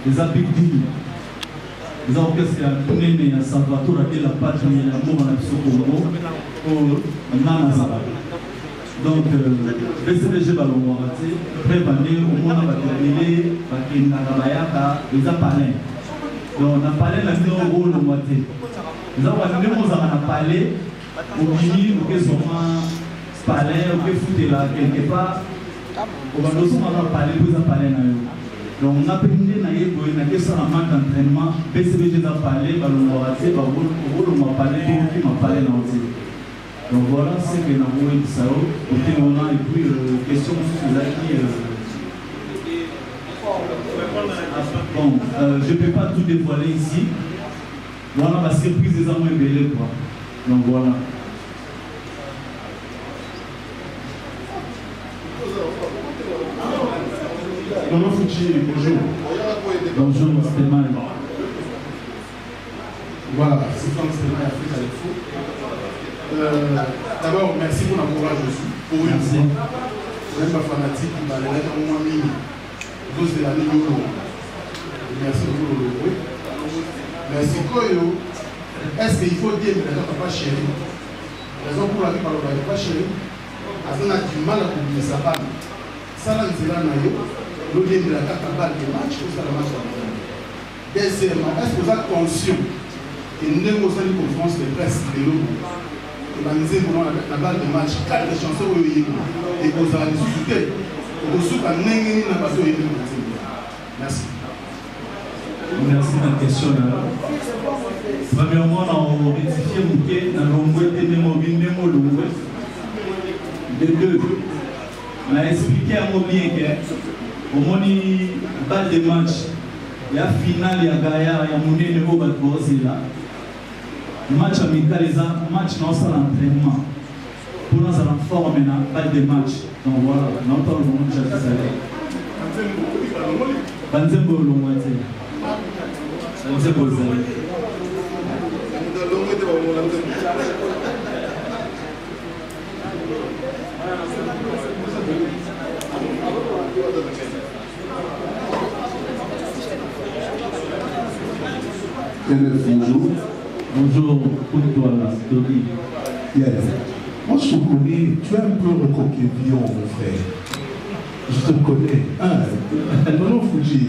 Les a big deal. Les orchestres à Tunene, à Salvatore, à la patrie, à l'amour, à la Congo, au Nanazara. Donc, BCBG Balomorati, prépané au monde à Bakébilé, Bakénagabayaka, les a parlé. Donc, on a parlé la mise au rôle de moitié. Nous avons parlé au Guinée, au Kézoma, palais, au Kéfouté là, quelque part. On va nous parler, vous en parler. Donc, on a appris à question d'entraînement, BCBG a parlé, Balomorati, on va parler, qui m'a parlé dans le. Donc voilà ce que nous avons dit ça. Et puis, question sur la qui. Bon, je ne peux pas tout dévoiler ici. Voilà ma surprise des amours ébélés, quoi. Donc voilà. Maman Fouchi, bonjour. Bonjour, Stéphane. Voilà, c'est Franck Stéphane, Afrique à l'Expo. D'abord, merci pour l'encourage aussi. Pour une fois, même ma fanatique qui m'a l'air au moins mini. Dose de la ligne. Merci beaucoup, Lolo. Merci, Koyo. Est-ce qu'il faut dire que les gens ne pas chéri? La raison pour laquelle on ne pas chéri, parce qu'on a du mal à oublier sa femme. Ça, là, c'est là, l'autre de la carte à balle de match, ou ça, le match à balle. Deuxièmement, est-ce que vous êtes conscient que nous avons une conférence de presse de l'eau? La balle de match, 4 chansons et que vous avez discuté. Merci. Merci de la question. Premièrement, on a rectifié que nous avons les deux. On a expliqué à moi bien que au moins balle de match, il y a finale, il y a Gaïa, il y a Mouné de Bobatbo, c'est là. Match amical, match non sans entraînement. Pour nous, ça forme maintenant balle de match. Donc voilà, non pas le moment de chaque salaire. Banzembo Lomwate. Banzembo Zale. Bonjour. Bonjour, pour toi, la story. Yes. Moi, je te connais, tu es un peu recoquevillon, mon frère. Je te connais. Maman Fouji,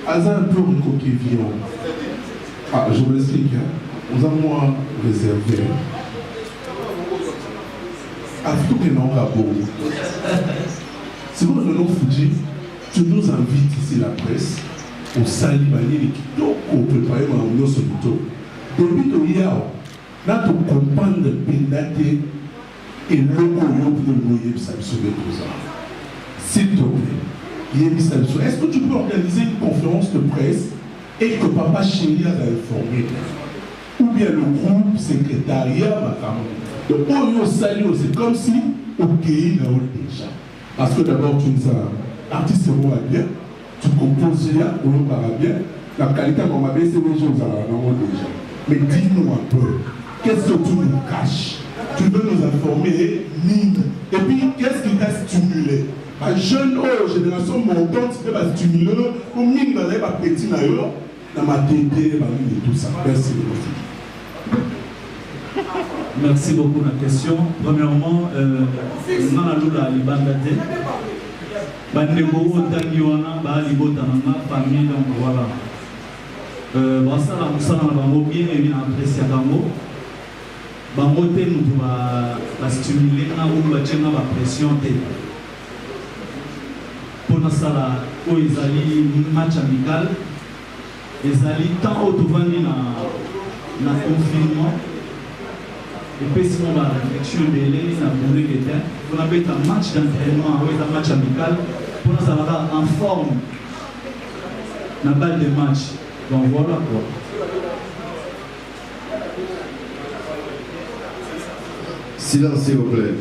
Aza un peu recoquevillon. Ah, je vous l'explique. Nous avons moi réservé. À tout que nous avons. C'est bon, Maman Fouji, tu nous invites ici, la presse, au Salimani, qui doit préparer ma réunion sur le dos. Depuis que hier, là, tu comprends le pénalité et le moyen pour nous sauver tout ça. S'il te plaît, est-ce que tu peux organiser une conférence de presse et que Papa Chéri a informé? Ou bien le groupe secrétariat, ma femme. Donc, c'est comme si au pays n'a déjà. Parce que d'abord, tu es un artiste bien, tu composes bien, on parle bien. La qualité de ma baisse, c'est des choses déjà. Mais dis-nous un peu, qu'est-ce que tu nous caches? Tu veux nous informer, mine. Et puis, qu'est-ce qui t'a stimulé? La jeune génération montante, qui va stimuler, pour mine dans les petits naïrs, dans ma tête, et tout ça. Merci beaucoup. Merci beaucoup pour la question. Premièrement, on a la libandate. Bandego, Tangiwana, Balibotanana, famille, donc voilà. Basta la musala na bango bien et apprécié bango. Bango te nous va stimuler na ou va tenir la pression te. Pour na sala o ezali match amical. Ezali tant au vandi na confinement. Et puis sinon la réflexion de l'année na bourré de temps. Pour na un match d'entraînement ou un match amical pour na sala en forme. Na balle de match. Donc voilà quoi. Silence s'il vous plaît.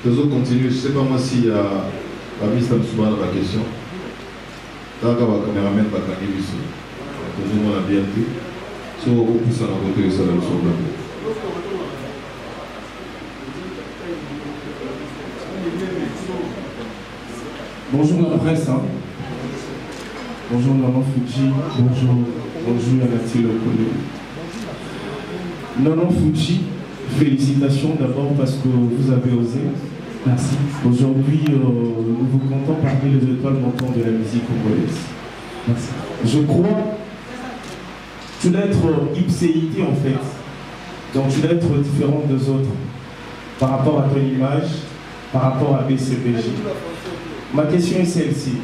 Les autres continuent. Je ne sais pas moi s'il y a Ami Samsouba dans la question. Tant que le caméraman va gagner ici. Tout le monde a bien pris. Si on pousse à la côté de ça, le son blanc. Bonjour la presse. Bonjour Nanon Fuji, bonjour Yanati Lokolo. Nanon Fuji, félicitations d'abord parce que vous avez osé. Merci. Aujourd'hui, nous vous comptons parmi les étoiles montantes de la musique congolaise. Merci. Je crois que tu dois être ipséité en fait. Donc tu dois être différent des autres par rapport à ton image, par rapport à BCBG. Ma question est celle-ci.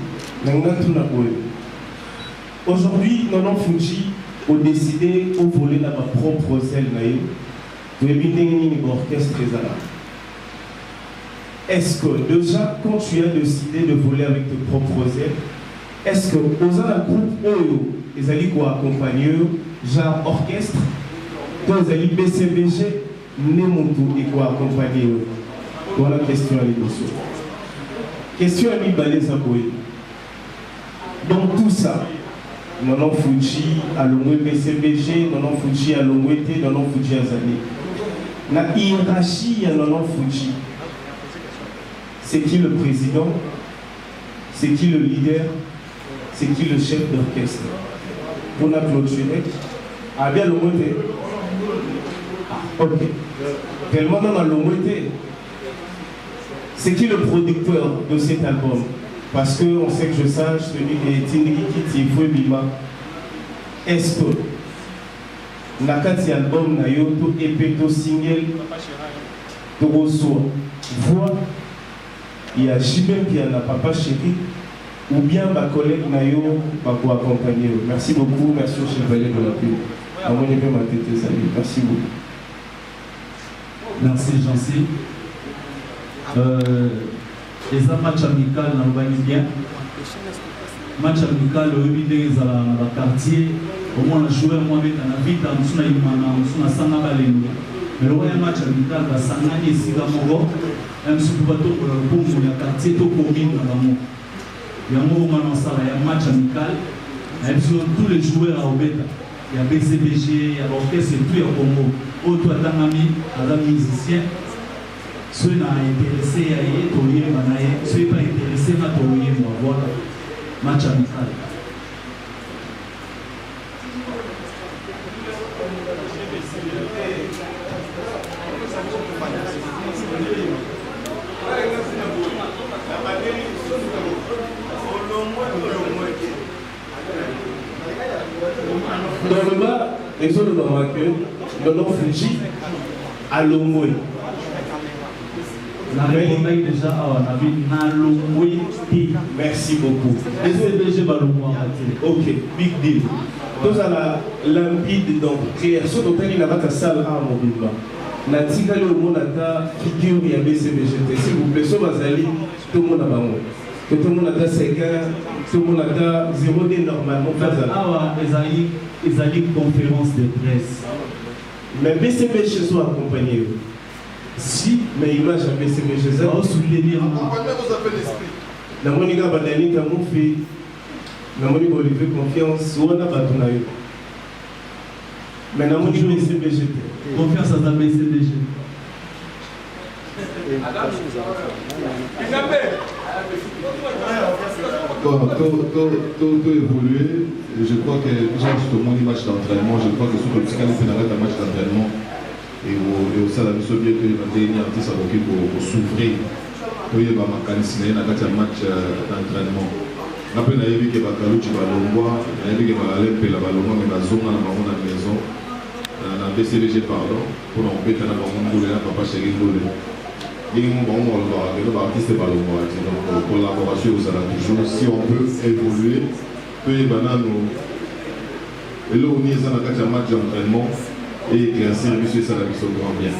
Aujourd'hui, Nanon Fuji a décidé de voler dans ma propre aile. Est-ce que déjà, quand tu as décidé de voler avec tes propres ailes, est-ce que dans un groupe Oyo, ils allaient accompagner, genre orchestre, quand ils allaient BCBG, Nemontou et quoi accompagner? Voilà la question à l'émission. Question à Mibalé Zaboé. Donc tout ça, Nanon Fuji, Alongwe BCBG, Nanon Fuji, Alongwe T, Nanon Fuji Azali. La hiérarchie à Nanon Fuji, c'est qui le président? C'est qui le leader? C'est qui le chef d'orchestre? On a clôturé. Ah bien Alongwe T. Ok. Tellement dans Alongwe T. C'est qui le producteur de cet album? Parce qu'on sait que je sache, celui qui est Tindiki Tifoué Bima. Est-ce que Nakati album na yo to EP to single to reçoit voix il y a Jimem qui a Papa Chéri ou bien ma collègue na yo pour accompagner. Merci beaucoup, merci au chevalier de la pub. Merci beaucoup. Merci Jancy. Les matchs amicaux dans le bien. Match amical au milieu dans le quartier. Au moins on joué moi-même dans la vie dans suna imana suna sanga balendo. Mais le match amical va sangani sigamoro. Même si vous bateau pour le quartier to commune dans l'amour. Il y a un moment ça il y a un match amical. Même si tous les joueurs à Obeta. Il y a BCBG, il y a l'orchestre et tout il y a Congo. Auto atangami, adam musicien. Ceux qui sont intéressés à y être, ceux qui ne sont pas intéressés à voilà. Match amical. Dans le bas, les autres dans ma queue, dans notre Fuji, à Lomoué. La réponse déjà à la vie Nalomoué. Merci beaucoup. BCBG Balomoué. Ok, big deal. Tous à la limpide donc création total il n'a pas ta salle à mobile. Natika le monde a figure il y a BCBG. S'il vous plaît, so bazali tout le monde a bango. Tout le monde a 5 ans, tout le monde a 0 dé normalement. Ah ils allaient conférence de presse. Mais BCBG soit accompagné. Si, mais image à BCBG, ça va soutenir. La monica badani ta moufi, la monica Olivier confiance, ou on a batunayo. Mais la monica BCBG. Confiance à ta BCBG. Tout évolué. Je crois que déjà justement les matchs d'entraînement, je crois que sur le petit canal pénal un match d'entraînement. Et au sein de la mission bien que les derniers artistes ont s'ouvrir pour y avoir un match d'entraînement. Après, il y a eu des bakalouch balongwa, il y a eu des balempes la balongwa, mais la zone à la maison, la BCBG pardon, pour l'embêter à la maison de la papa chéri de il y a un bon artiste balongwa. Donc, collaboration au salaire toujours. Si on peut évoluer, peut y avoir et là, on est dans un match d'entraînement. Et un service ça la mission grand bien.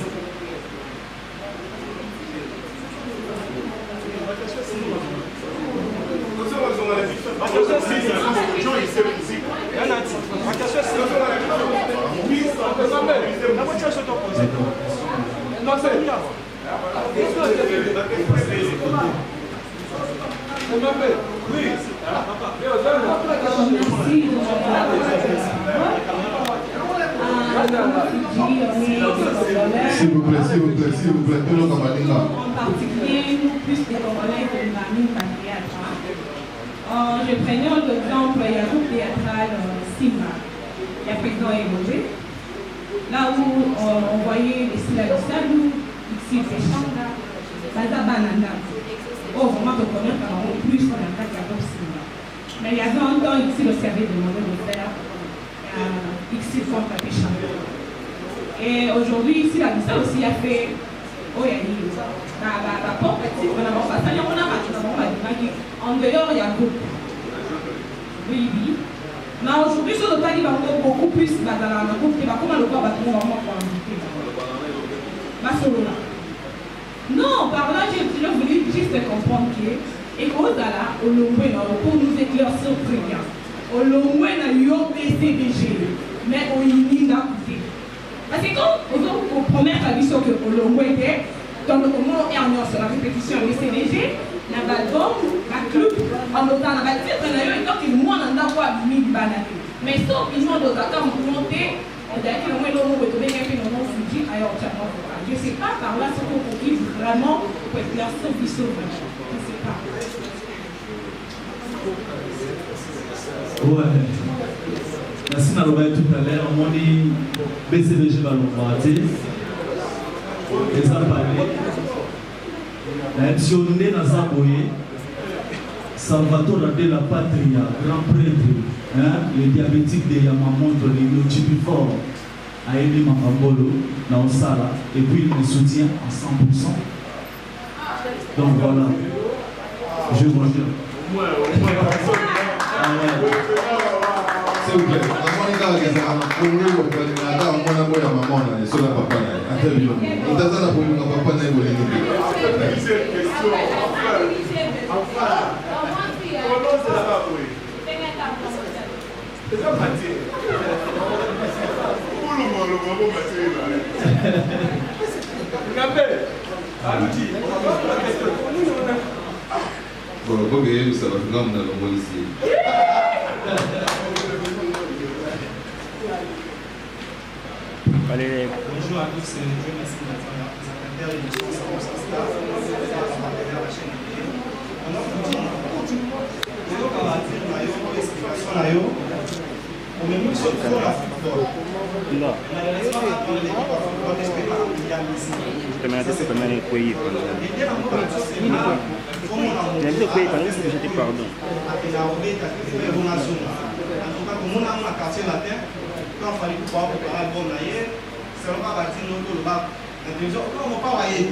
S'il vous plaît, tout le monde va en particulier, nous plus des Congolais que Mamie Patriarche. Je prenais l'exemple, il y a un groupe théâtral Simba, il y a président Élové, là où on voyait les Sila du Salou, ici Péchanga, Baza Banana. Oh, vraiment reconnaître par plus qu'on a fait qu'à Simba. Mais il y avait un temps ici, le service demandait de faire ici contre Péchanga. Et aujourd'hui, ici, la Bissau aussi a fait. Oh, il y a eu la porte, on a passé, on a dit, en dehors, il y a beaucoup. Oui, oui. Mais aujourd'hui, je ne pas dire beaucoup plus dans la coupe, comment le corps va trouver vraiment pour inviter. Non, par là, je voulais juste comprendre que, et qu'au Dala, au Lomoué, pour nous éclaircir très bien, au Lomoué, il y a eu PCDG, mais au Yini, il a coûté. Parce que quand on promet la vision que Olomoué était, dans le moment où on est sur la répétition du CDG, l'album, la club, en autant la titre, on a eu un temps que moi, on a quoi mis banane. Mais sauf qu'ils ont d'autres accords montés, on a dit que le moment où on est bien, on a dit ailleurs, je ne sais pas par là ce qu'on peut vraiment pour éclaircir le vision. Je ne sais pas. Ouais. Merci Naloba tout à l'heure, on dit BCBG Balomboate, les Albanais, la mission née dans Zaboye, Salvatore de la Patria, grand prêtre, le diabétique de Yamamoto, le Tibifort, a aidé Mamambolo dans le Sala, et puis il me soutient à 100%. Donc voilà, je vous remercie. S'il vous plaît, Allez. Bonjour à tous, je remercie notre secrétaire et notre staff partenaire la chaîne. Alors, on va dire l'explication là, on met nous sur le la football. Non. Quand il fallait pouvoir préparer le bon ailleurs, c'est le cas de notre bas. La télévision, on ne pas aller.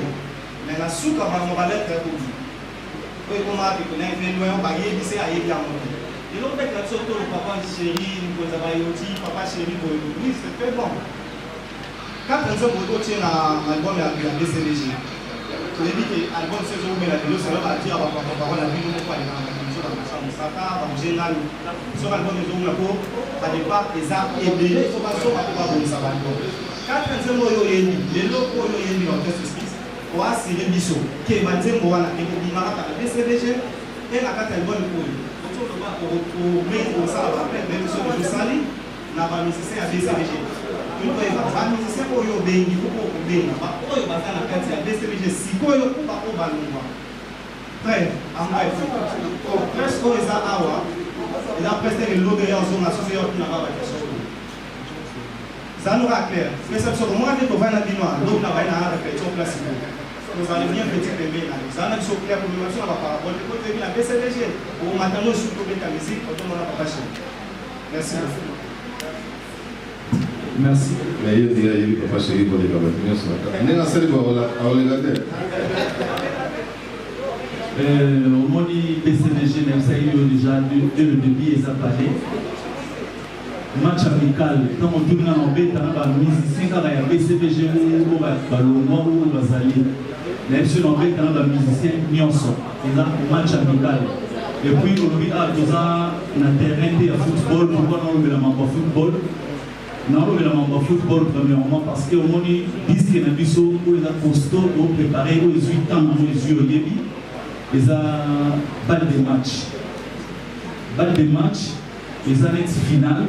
Mais la soupe, on va l'être très beau. Oui, on a dit qu'on a fait loin, on va y aller, c'est à y aller. Et l'autre, c'est surtout le papa chéri, nous avons dit, papa chéri, oui, c'est très bon. Quand on se retrouve dans l'album de la BCDG, je dis que l'album de ce jour, mais la télévision, c'est là, dire à papa, on a vu, nous, on va aller dans la télévision, dans la chambre, ça va, en général. Sur l'album de Zoumako, à départ, les arts et les formations à pouvoir vous savoir. Quand on se met les locaux dans le justice, on a serré Bissot, qui est baptisé pour la BCDG, et la carte est bonne pour eux. Autour de moi, pour mettre au savoir, après, même sur le sali, on a un musicien à BCDG. Une fois, il va un musicien pour y obéir, il faut pour obéir. Pour y passer la carte à BCDG, si quoi, il faut pas pour ballon. Très, en bref, presque les awa. Et après, c'est le logo en zone associée qui n'a pas de question. Ça nous va clair. Mais c'est ce que moi, je vais voir la binoire. L'autre n'a pas une réflexion classique. Nous allons bien petit bébé. Ça n'a pas de clair pour nous. On va pas parole. Quand tu es la BCDG, au matin, nous sommes sur la musique, on n'a pas passé. Merci. Merci. Mais il y a eu papa chéri pour les camarades. On est dans cette voie là, on les regarde. Au monde BCDG, ça y est déjà dès le début, ils ont parlé. Match amical, quand on tourne en bête, on a mis 5 ans à BCDG ou à Lombo ou à Zali. Mais sur l'embête, on a mis musicien Nyonso. Ils ont match amical. Et puis, on a un terrain de football, pourquoi on a le football? Non, on a le football premièrement parce que on a dit que nous avons où costaud, où préparé, où ils ont tant de yeux au début. Ils ont balle de match. Balle de match, ils ont une finale.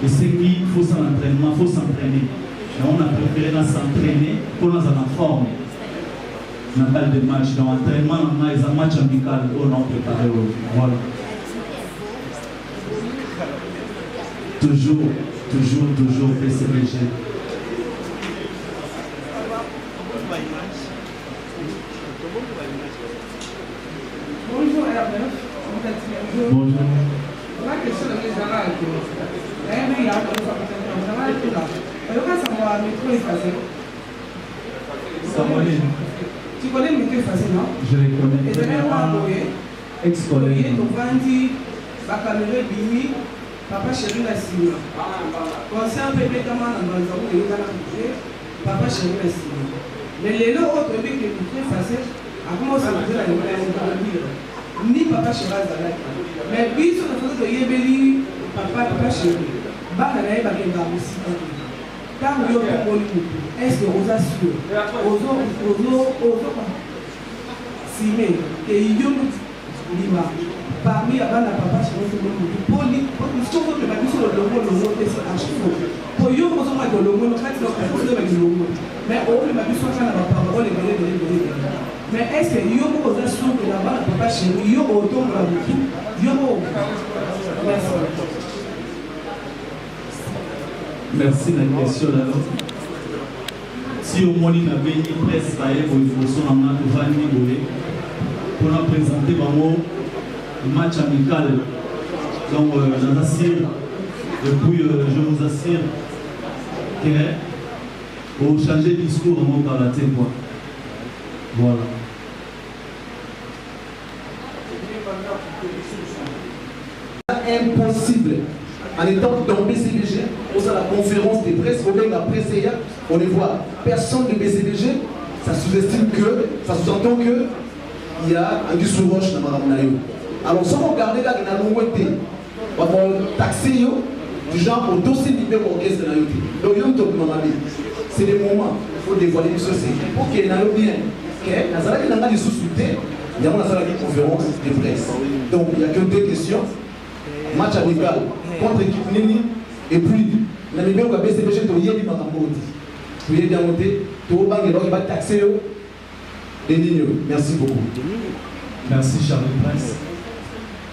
Et c'est qu'il faut s'entraîner. Et on a préféré s'entraîner pour nous en forme. Dans balle de match, dans l'entraînement, on a un match amical où on a préparé. Voilà. Toujours PCBG. Bonjour Herbert. Bonjour. La question de les arabes. Il y a un peu Samuel. Tu connais le métier facile, non? Je les connais. Et c'est un ex-collègue. Papa chéri la signe. Conseil un peu comment dans les hommes et papa chéri la signe. Mais les lots autres que le métier facile a commencé à dire la ni papa chéri la signe. Mais puis sur la façon de Yébeli, papa chéri. Bakanaï Bakenda aussi. Quand vous avez un est-ce que vous assurez aux autres Simé et Yom Lima parmi la bande à papa chéri pour surtout que ma mission de l'homme est à chaud. Pour Yom on a de l'homme, mais au ma mission quand la parole est mais est-ce que Yom vous assure que la bande à papa chéri Yom autour de la boutique Yom merci. Merci de la question alors. Si au moins il y avait une presse pour une fonction en Matovani pour nous présenter le match amical. Donc j'en assure, et puis je vous assure que pour changer de discours, on va parler quoi. Voilà. Impossible. En étant dans BCBG, on a la conférence des presse, on la presse hier, on les voit. Personne de BCBG, ça sous-estime que, ça sous-entend que il y a un discours roche dans Maramanayo. Alors, si on regarde là, il y a un nouveauté. On va taxer du genre au dossier numéro orchestre de la yoté. Donc, c'est des moments il faut dévoiler les sociétés. Pour qu'il y ait un bien, il y a des sous-soutés, il y a une conférence des presse. Donc, il n'y a que deux questions. Match amical contre l'équipe Nini et puis la numéro de BCBG to yébi makamodi. To yébi amonté, to bangue qui va taxer les lignes. Merci beaucoup. Merci Charles Prince.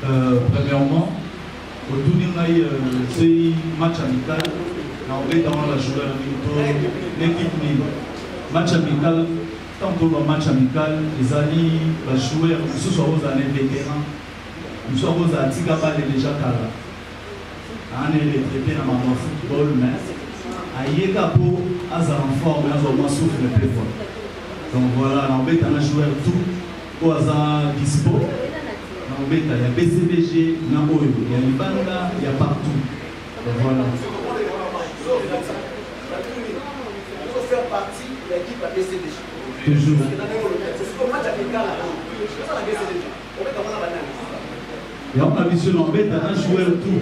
Premièrement, au tout ce match amical, on est dans la joueur l'équipe Nini. Match amical, tantôt le match amical, les alliés, les joueurs, ce sont aux années vétérans. Nous sommes aux Atikaba déjà Kala. On est retraité dans le football, mais à Yekapo, à Zaranfort, on a souffle le plus fort. Donc voilà, on a joué tout, au hasard dispo. Il y a BCBG, il y a Libanda, il y a partout. Donc voilà. Il faut faire partie de l'équipe à BCBG. Toujours. Et on a vu sur l'embête, on a joué tout.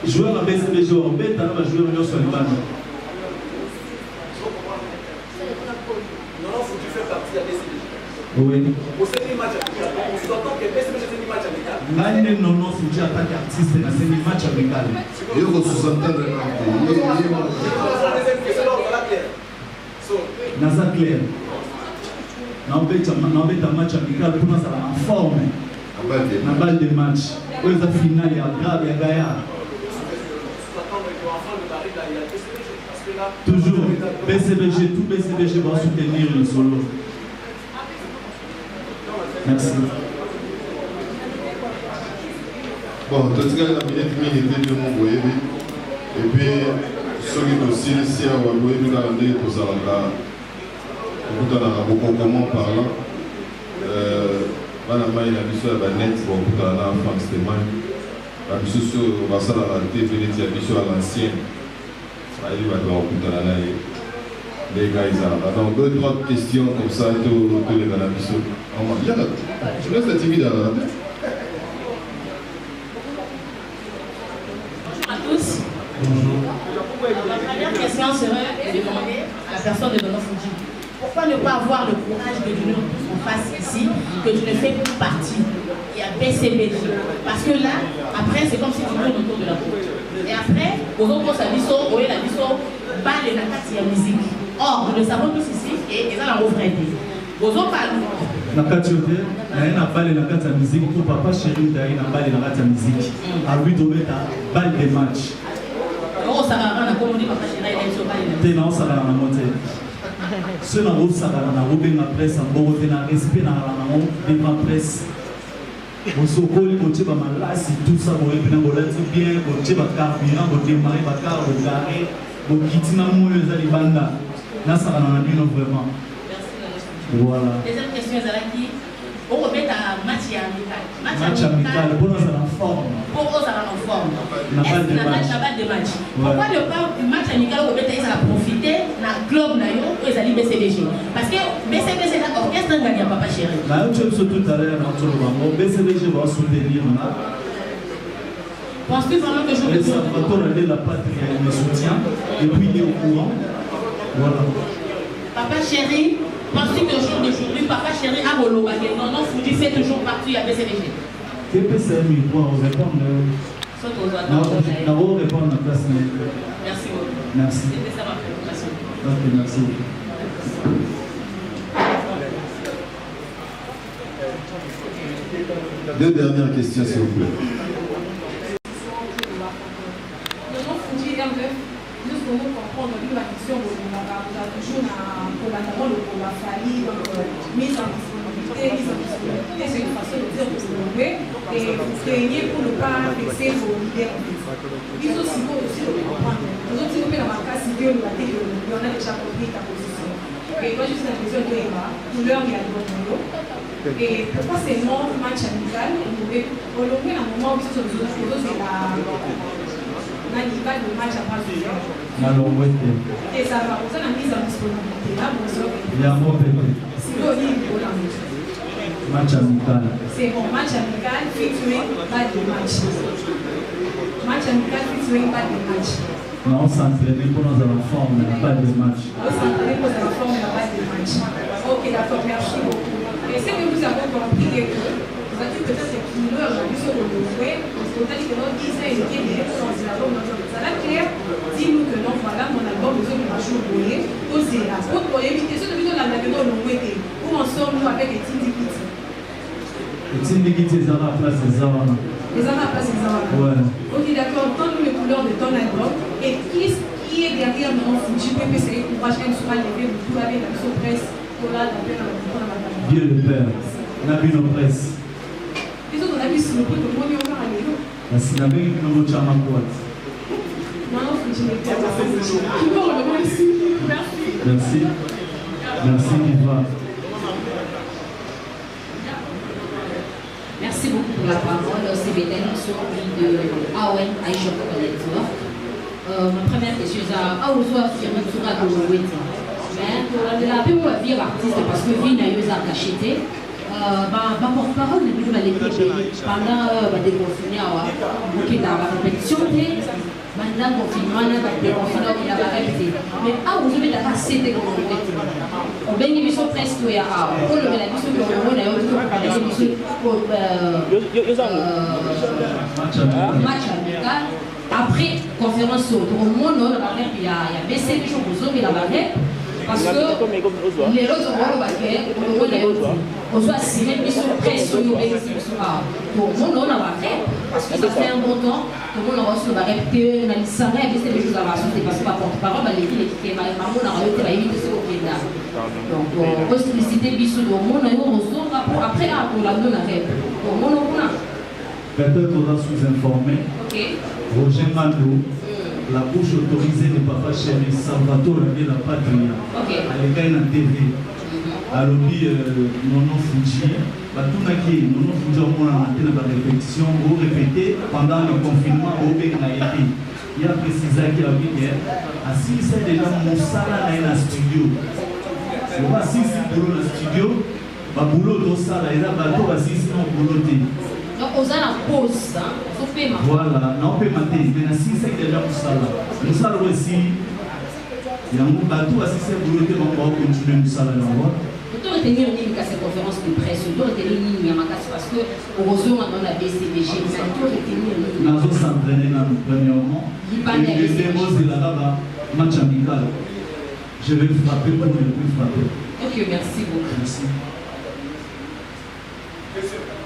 Joueur en BCBG, on a joué au sur le banc. Non, faut que tu fasses partie de la BCBG. Oui. Pour ces matchs amicaux, on s'entend que BCBG c'est des matchs amicaux. Non, faut que tu attaques artiste, c'est des matchs amicaux. Il y a votre soixantaine Naza clair. On fait un match amical pour nous en forme. La balle de match. Où est la finale? Il y a grave, il y a Gaïa. Toujours BCBG, tout BCBG va soutenir le solo. Merci. Bon, en tout cas, la minute de mon boyer. Et puis, ceux qui aussi, si à Waboué, nous avons dit que ça va. Comment parlant, la main la mission à la net pour la France de main, la mission sur la TV, la mission à l'ancienne, il va devoir les gars, donc deux, trois questions comme ça, tout les gars la mission. Je laisse la timide à la tête. Bonjour à tous. Bonjour. Ma première question serait de demander à la personne de Benoît Fouji. Pourquoi ne pas avoir le courage de venir en face ici, que tu ne fais plus partie? Il y a BCBG. Parce que là, après, c'est comme si tu tournes autour de la route. Et après, aux autres, ça dit ça, vous voyez, la dit ça, balle et la carte, il y a musique. Or, nous le savons tous ici, et ils ont la refrain. Aux autres, na kati yote naye na bale na kati ya musique pour papa chéri taye na bale na kati ya musique alui tobeta balle de match te na osakana nango te so na osakana na obenga presse mboko te na respect na nango devant presse osokoli kotie bamalasi tout ça boye mpena bolati bien kotie bacarburant kodemare bakar bogare bokiti na moyo eza libanda nasakana na bino vraiment. Voilà. Deuxième question, Zalaki. On remet à match amical. Match amical, pour nous, c'est en forme. Pour nous, c'est en forme. La balle de match. La balle de match. Pourquoi ne pas match amical, on remet à profiter dans le club, où ils allaient BCBG? Parce que BCBG, c'est l'orchestre de Gagné, papa chéri. Là, tu as tout à l'heure, BCBG va soutenir. Penses-tu vraiment que je vais soutenir la patrie, le soutien, et puis il est au courant. Voilà. Papa chéri. Penses-tu que le jour d'aujourd'hui, papa chéri a Molo, non, Fuji fait toujours partie à BCBG? Que PCMI doit répondre. Nous répondre à la place. Merci beaucoup. Merci. C'était ça ma préoccupation. Ok, merci. Deux dernières questions, s'il vous plaît. Le nom Fuji R9, juste pour nous comprendre, la question, on a toujours la failli, mise en disponibilité, c'est une façon de dire que vous pouvez et vous craignez pour ne pas vexer vos leaders. Ils ont aussi le comprendre. Nous autres, nous dans ma cas, si Dieu nous a dit qu'on a déjà compris ta position. Et moi, juste la question de Eva, couleur, il y a le bon mot. Et pourquoi c'est non match amical? Au long à un moment où ils sont c'est la amical de match à pas de faire. Et ça va, on a mise en disponibilité là, bon, il y a un mot si vous dites, match amical. C'est bon, match amical, featuring pas de match. Match amical, featuring pas de match. Non, on s'entraîne pour nos enfants, mais pas de match. On s'entraîne pour nos enfants, mais pas de match. Ok, d'accord, merci beaucoup. Et ce que nous avons compris est que vous avez peut-être des couleurs, on a vu sur le web, parce qu'on a dit que notre design est bien, on s'est là, ça va clair. Dis-nous que non, voilà, mon album, nous avons un jour brûlé. Osez la faute pour éviter ce que nous avons maintenant au web. Où en sommes-nous avec les Tindikiti? Les Tindikiti, ils ont la place des Zawana. Les ont la place des Zawana? Ouais. Ok, d'accord, donne-nous les couleurs de ton album. Et qui est derrière mon Fuji PPC Courage M soit levé, vous pouvez la mission presse pour la peine à la Dieu le Père, Nabino Presse. Les autres, on a vu sur le prix de mon nom à l'élo. La Sinabi, nous avons chamé quoi? Non, Fuji, mais tu peux le ici. Merci. Merci. Merci, Kiva. Merci beaucoup pour la parole. C'est Bédène sur de Awen Aïcha Collector. Ma première question est à Aouzoua Firmi Toura de Louéti. Mais pour la paix, on va vivre artiste parce que vie n'a eu à cacheter. Ma porte-parole n'est plus mal été pendant le déconfinement. Donc, il y a la répétition. Pendant le confinement, il y a le déconfinement qui a répété. Mais Aouzoua est à céder comme on dit. On a une émission presque à Aouzoua. On a une émission qui match amical. Après, conférence sur le monde, il y a baissé les choses aux hommes et la barrière. Parce que les autres on doit signer une mission presse sur nos exhibitions. Pour le monde, on a barrière. Parce que ça fait un bon temps, tout le monde a reçu la barrière. On a dit ça, mais c'est des choses à raconter. Parce que par porte-parole, les villes qui étaient maman, on a arrêté la vie de ce qui est là. Donc, on peut solliciter les bisous au monde, après, on l'a donné la règle. Au monde, on a. Peut-être on a sous-informé. Roger Mando, la bouche autorisée de Papa Chéri, Salvatore de la Patria, à l'école de TV, à l'objet Nono Fuji, Nono Fuji a été dans la répétition, vous répétez pendant le confinement au Bénaïti. Il y a précisé qu'il y a dit assis c'est déjà mon salaire dans un studio. C'est pas assis dans le studio, le boulot de salaire, il y a bateau assis dans le boulot. Donc, on a la pause, on fait ma. Voilà, on peut mater. Mais si c'est déjà pour ça, nous allons aussi. Il y a un bateau assis pour le temps, on va continuer nous ça là. On doit retenir une conférence de presse, on doit retenir une parce que heureusement on a BCBG, on doit retenir une. Nous allons s'entraîner premièrement. Et le démo c'est là-bas, match amical. Je vais frapper pour ne plus frapper. Ok, merci beaucoup. Merci. Désolé.